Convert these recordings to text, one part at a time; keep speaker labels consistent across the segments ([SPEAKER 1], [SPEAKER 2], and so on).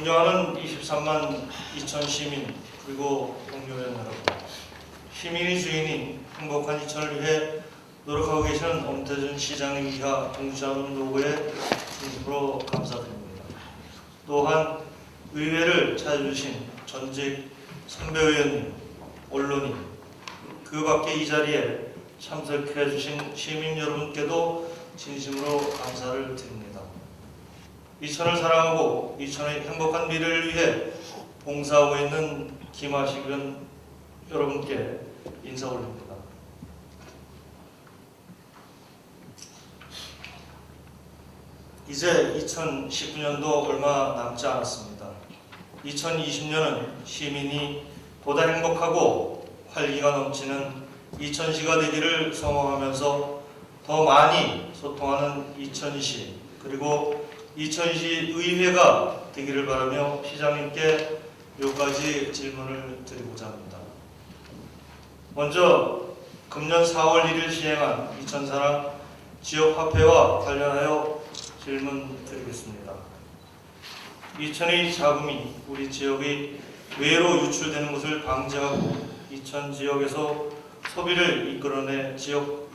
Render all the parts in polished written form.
[SPEAKER 1] 존경하는 23만 2천 시민 그리고 동료연 여러분, 시민이 주인인 행복한 이천을 위해 노력하고 계시는 엄태준 시장님 이하 동시하는 노고에 진심으로 감사드립니다. 또한 의회를 찾아주신 전직 선배의원님, 언론인, 그 밖에 이 자리에 참석해 주신 시민 여러분께도 진심으로 감사를 드립니다. 이천을 사랑하고 이천의 행복한 미래를 위해 봉사하고 있는 김하식은 여러분께 인사 올립니다. 이제 2019년도 얼마 남지 않았습니다. 2020년은 시민이 보다 행복하고 활기가 넘치는 이천시가 되기를 소망하면서 더 많이 소통하는 이천시 그리고 이천시 의회가 되기를 바라며 시장님께 몇 가지 질문을 드리고자 합니다. 먼저 금년 4월 1일 시행한 이천사랑 지역화폐와 관련하여 질문 드리겠습니다. 이천의 자금이 우리 지역의 외로 유출되는 것을 방지하고 이천 지역에서 소비를 이끌어내 지역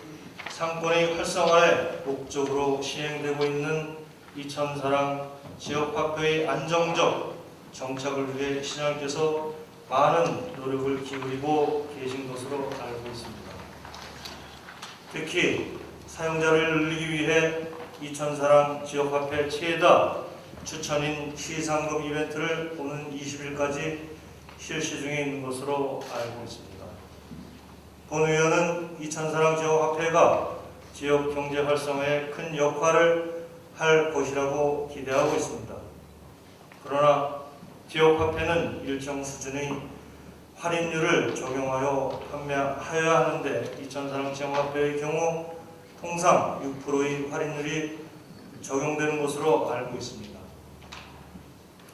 [SPEAKER 1] 상권의 활성화에 목적으로 시행되고 있는 이천사랑 지역화폐의 안정적 정착을 위해 시장님께서 많은 노력을 기울이고 계신 것으로 알고 있습니다. 특히 사용자를 늘리기 위해 이천사랑 지역화폐 최다 추천인 시상금 이벤트를 오는 20일까지 실시 중에 있는 것으로 알고 있습니다. 본 의원은 이천사랑 지역화폐가 지역 경제 활성화에 큰 역할을 할 것이라고 기대하고 있습니다. 그러나 지역화폐는 일정 수준의 할인율을 적용하여 판매하여야 하는데 이천사랑 지역화폐의 경우 통상 6%의 할인율이 적용되는 것으로 알고 있습니다.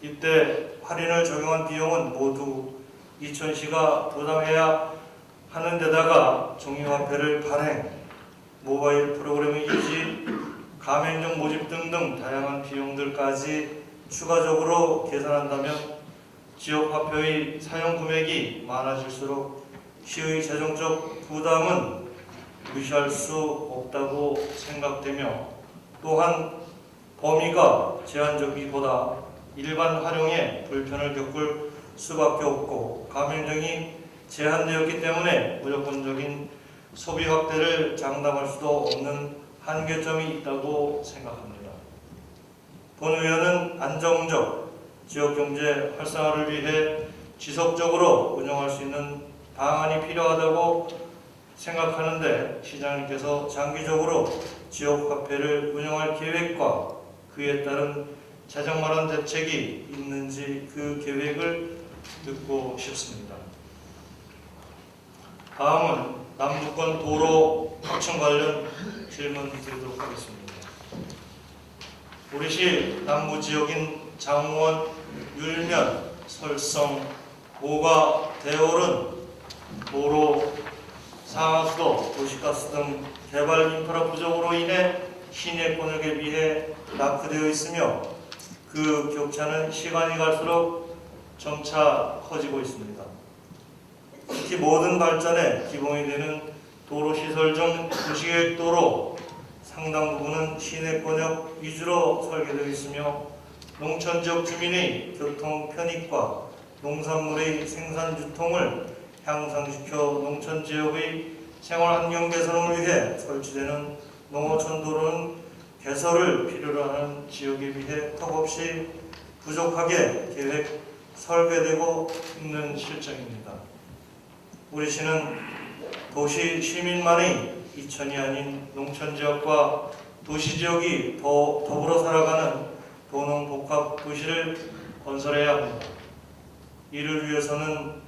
[SPEAKER 1] 이때 할인을 적용한 비용은 모두 이천시가 부담해야 하는 데다가 종이화폐를 발행, 모바일 프로그램의 유지, 가맹점 모집 등등 다양한 비용들까지 추가적으로 계산한다면 지역화폐의 사용 금액이 많아질수록 시의 재정적 부담은 무시할 수 없다고 생각되며 또한 범위가 제한적이보다 일반 활용에 불편을 겪을 수밖에 없고 가맹점이 제한되었기 때문에 무조건적인 소비 확대를 장담할 수도 없는 한계점이 있다고 생각합니다. 본 의원은 안정적 지역경제 활성화를 위해 지속적으로 운영할 수 있는 방안이 필요하다고 생각하는데 시장님께서 장기적으로 지역화폐를 운영할 계획과 그에 따른 재정 마련 대책이 있는지 그 계획을 듣고 싶습니다. 다음은 남북권 도로 확충 관련 질문 드리도록 하겠습니다. 우리 시 남부 지역인 장원, 율면, 설성, 모가, 대월은 도로, 상하수도, 도시가스 등 개발 인프라 부족으로 인해 시내권을 대비해 낙후되어 있으며 그 격차는 시간이 갈수록 점차 커지고 있습니다. 특히 모든 발전의 기본이 되는 도로시설 중 도시계획도로 상당 부분은 시내권역 위주로 설계되어 있으며 농촌지역 주민의 교통 편익과 농산물의 생산 유통을 향상시켜 농촌지역의 생활환경 개선을 위해 설치되는 농어촌 도로는 개설을 필요로 하는 지역에 비해 턱없이 부족하게 계획 설계되고 있는 실정입니다. 우리 시는 도시 시민만의 이천이 아닌 농촌지역과 도시지역이 더불어 살아가는 도농복합 도시를 건설해야 합니다. 이를 위해서는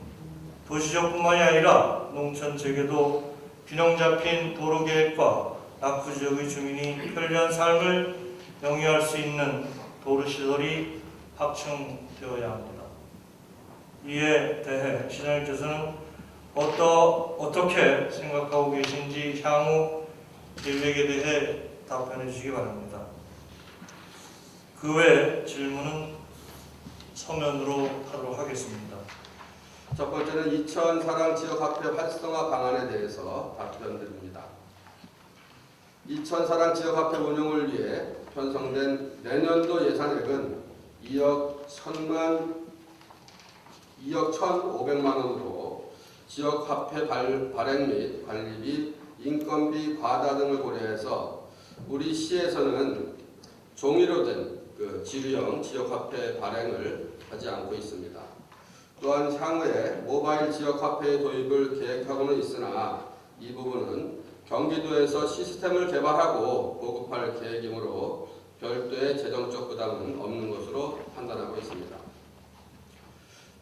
[SPEAKER 1] 도시지역뿐만이 아니라 농촌지역에도 균형 잡힌 도로계획과 낙후지역의 주민이 편리한 삶을 영위할 수 있는 도로시설이 확충되어야 합니다. 이에 대해 시장님께서는 어떻게 생각하고 계신지 향후 계획에 대해 답변해 주시기 바랍니다. 그 외 질문은 서면으로 하도록 하겠습니다.
[SPEAKER 2] 첫 번째는 이천 사랑 지역화폐 활성화 방안에 대해서 답변드립니다. 이천 사랑 지역화폐 운영을 위해 편성된 내년도 예산액은 2억 1,500만 원으로 지역화폐 발행 및 관리비, 인건비 과다 등을 고려해서 우리 시에서는 종이로 된 지류형 지역화폐 발행을 하지 않고 있습니다. 또한 향후에 모바일 지역화폐의 도입을 계획하고는 있으나 이 부분은 경기도에서 시스템을 개발하고 보급할 계획이므로 별도의 재정적 부담은 없는 것으로 판단하고 있습니다.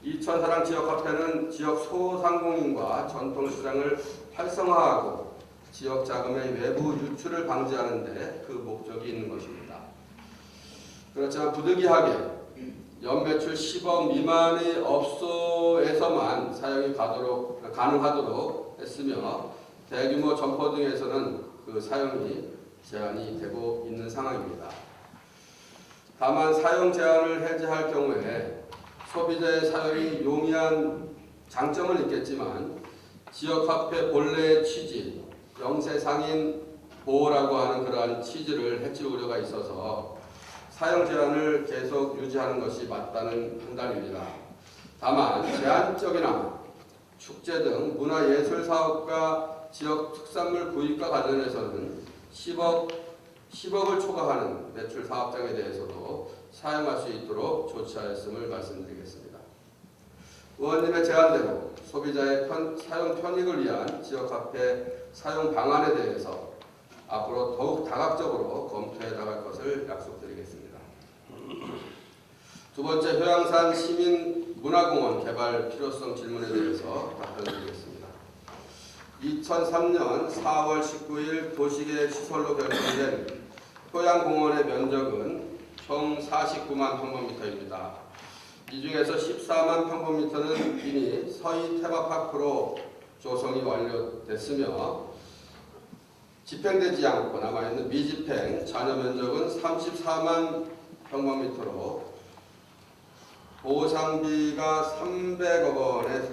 [SPEAKER 2] 이천 사랑 지역화폐는 지역 소상공인과 전통시장을 활성화하고 지역 자금의 외부 유출을 방지하는 데 그 목적이 있는 것입니다. 그렇지만 부득이하게 연매출 10억 미만의 업소에서만 사용이 가능하도록 했으며 대규모 점포 등에서는 그 사용이 제한이 되고 있는 상황입니다. 다만 사용 제한을 해제할 경우에 소비자의 사용이 용이한 장점은 있겠지만 지역화폐 본래의 취지, 영세상인 보호라고 하는 그러한 취지를 해칠 우려가 있어서 사용 제한을 계속 유지하는 것이 맞다는 판단입니다. 다만 제한적이나 축제 등 문화예술 사업과 지역 특산물 구입과 관련해서는 10억을 초과하는 매출 사업장에 대해서도 사용할 수 있도록 조치하였음을 말씀드리겠습니다. 의원님의 제안대로 소비자의 사용 편익을 위한 지역화폐 사용 방안에 대해서 앞으로 더욱 다각적으로 검토해 나갈 것을 약속드리겠습니다. 두 번째, 효양산 시민문화공원 개발 필요성 질문에 대해서 답변드리겠습니다. 2003년 4월 19일 도시계획 시설로 결정된 효양공원의 면적은 총 49만 평방미터입니다. 이 중에서 14만 평방미터는 이미 서희 테마파크로 조성이 완료됐으며 집행되지 않고 남아있는 미집행 잔여 면적은 34만 평방미터로 보상비가 300억 원에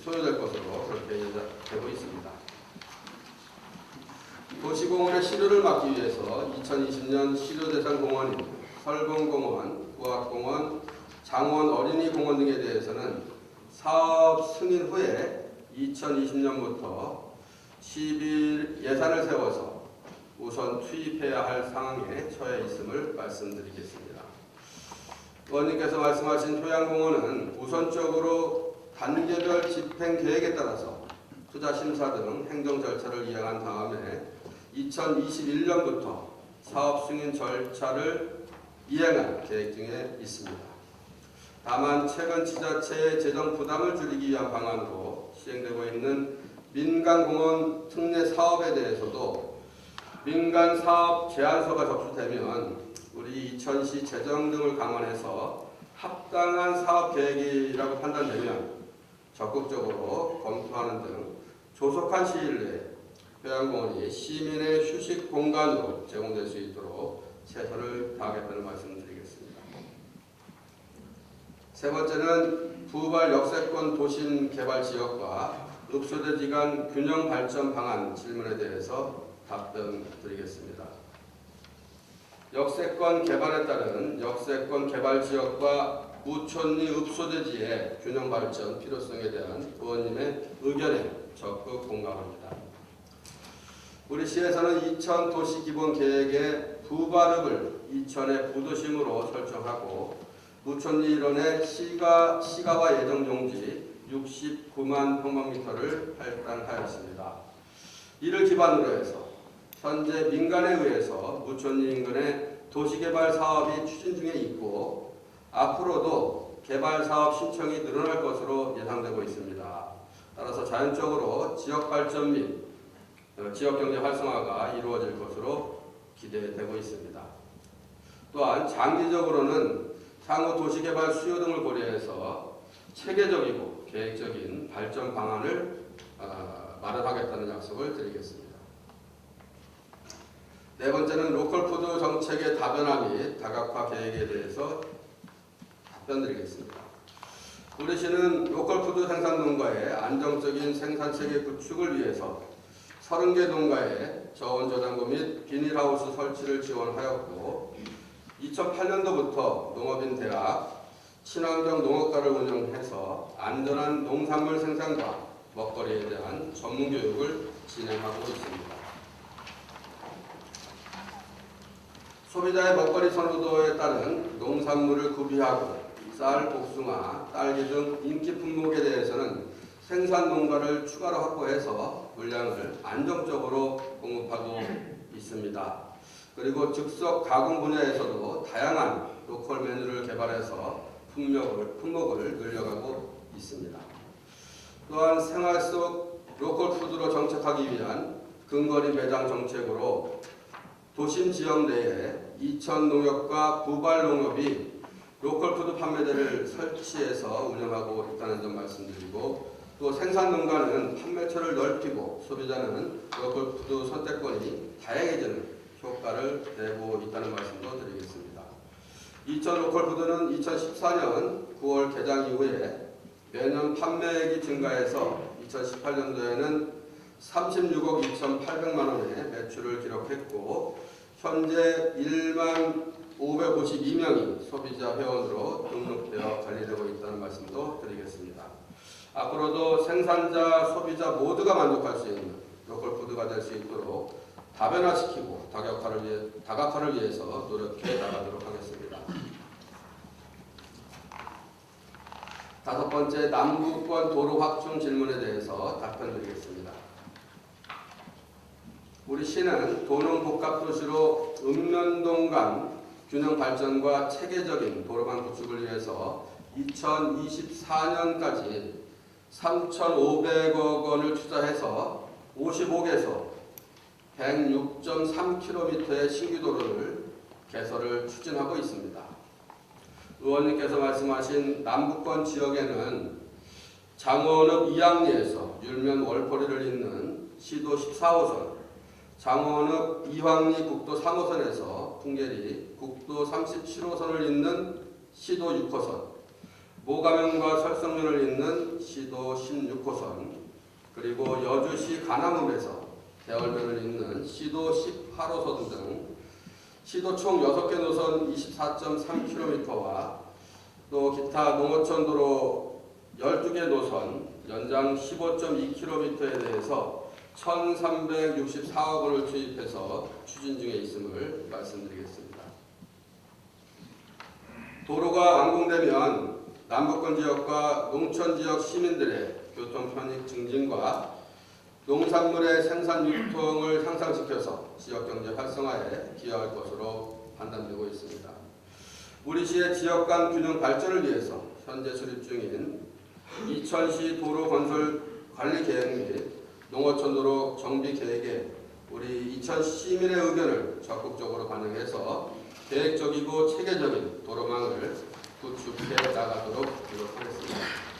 [SPEAKER 2] 소요될 것으로 그렇게 되고 있습니다. 도시공원의 실효를 막기 위해서 2020년 실효대상 공원인 설봉공원, 부학공원, 장원 어린이공원 등에 대해서는 사업 승인 후에 2020년부터 10일 예산을 세워서 우선 투입해야 할 상황에 처해 있음을 말씀드리겠습니다. 의원님께서 말씀하신 효양공원은 우선적으로 단계별 집행 계획에 따라서 투자심사 등 행정 절차를 이행한 다음에 2021년부터 사업 승인 절차를 이행할 계획 중에 있습니다. 다만 최근 지자체의 재정 부담을 줄이기 위한 방안으로 시행되고 있는 민간공원 특례 사업에 대해서도 민간 사업 제안서가 접수되면 우리 이천시 재정 등을 감안해서 합당한 사업 계획이라고 판단되면 적극적으로 검토하는 등 조속한 시일 내에 효양공원이 시민의 휴식 공간으로 제공될 수 있도록 최선을 다하겠다는 말씀드리겠습니다. 세 번째는 부발 역세권 도심 개발 지역과 읍소대지 간 균형 발전 방안 질문에 대해서 답변드리겠습니다. 역세권 개발에 따른 역세권 개발 지역과 우촌리 읍소대지의 균형 발전 필요성에 대한 의원님의 의견에 적극 공감합니다. 우리 시에서는 이천 도시기본계획의 부발읍을 이천의 부도심으로 설정하고 우촌리 일원의 시가화 예정 용지 69만 평방미터를 할당하였습니다. 이를 기반으로 해서 현재 민간에 의해서 무촌리 인근의 도시개발 사업이 추진 중에 있고 앞으로도 개발 사업 신청이 늘어날 것으로 예상되고 있습니다. 따라서 자연적으로 지역 발전 및 지역 경제 활성화가 이루어질 것으로 기대되고 있습니다. 또한 장기적으로는 향후 도시개발 수요 등을 고려해서 체계적이고 계획적인 발전 방안을 마련하겠다는 약속을 드리겠습니다. 네 번째는 로컬푸드 정책의 다변화 및 다각화 계획에 대해서 답변드리겠습니다. 우리 시는 로컬푸드 생산 농가의 안정적인 생산체계 구축을 위해서 30개 농가에 저온 저장고 및 비닐하우스 설치를 지원하였고 2008년도부터 농업인 대학 친환경 농업과를 운영해서 안전한 농산물 생산과 먹거리에 대한 전문 교육을 진행하고 있습니다. 소비자의 먹거리 선호도에 따른 농산물을 구비하고 쌀, 복숭아, 딸기 등 인기 품목에 대해서는 생산 농가를 추가로 확보해서 물량을 안정적으로 공급하고 있습니다. 그리고 즉석 가공 분야에서도 다양한 로컬 메뉴를 개발해서 품목을 늘려가고 있습니다. 또한 생활 속 로컬 푸드로 정착하기 위한 근거리 매장 정책으로 도심 지역 내에 이천농협과 부발농협이 로컬푸드 판매대를 설치해서 운영하고 있다는 점 말씀드리고 또 생산농가는 판매처를 넓히고 소비자는 로컬푸드 선택권이 다양해지는 효과를 내고 있다는 말씀도 드리겠습니다. 이천 로컬푸드는 2014년 9월 개장 이후에 매년 판매액이 증가해서 2018년도에는 36억 2,800만 원의 매출을 기록했고 현재 1만 552명이 소비자 회원으로 등록되어 관리되고 있다는 말씀도 드리겠습니다. 앞으로도 생산자, 소비자 모두가 만족할 수 있는 로컬푸드가 될 수 있도록 다변화시키고 다각화를 위해서 노력해 나가도록 하겠습니다. 다섯 번째, 남부권 도로 확충 질문에 대해서 답변드리겠습니다. 우리 시는 도농복합도시로 읍면동 간 균형 발전과 체계적인 도로망 구축을 위해서 2024년까지 3,500억 원을 투자해서 55개소 106.3km의 신규 도로를 개설을 추진하고 있습니다. 의원님께서 말씀하신 남부권 지역에는 장원읍 이항리에서 율면 월포리를 잇는 시도 14호선, 장원읍 이황리 국도 3호선에서 풍계리 국도 37호선을 잇는 시도 6호선, 모가면과 설성면을 잇는 시도 16호선, 그리고 여주시 가남읍에서 대월면을 잇는 시도 18호선 등 시도 총 6개 노선 24.3km와 또 기타 농어촌도로 12개 노선 연장 15.2km에 대해서 1,364억 원을 투입해서 추진 중에 있음을 말씀드리겠습니다. 도로가 완공되면 남부권 지역과 농촌 지역 시민들의 교통 편익 증진과 농산물의 생산 유통을 향상시켜서 지역경제 활성화에 기여할 것으로 판단되고 있습니다. 우리 시의 지역 간 균형 발전을 위해서 현재 수립 중인 이천시 도로 건설 관리 계획 및 농어촌도로 정비 계획에 우리 이천 시민의 의견을 적극적으로 반영해서 계획적이고 체계적인 도로망을 구축해 나가도록 노력하겠습니다.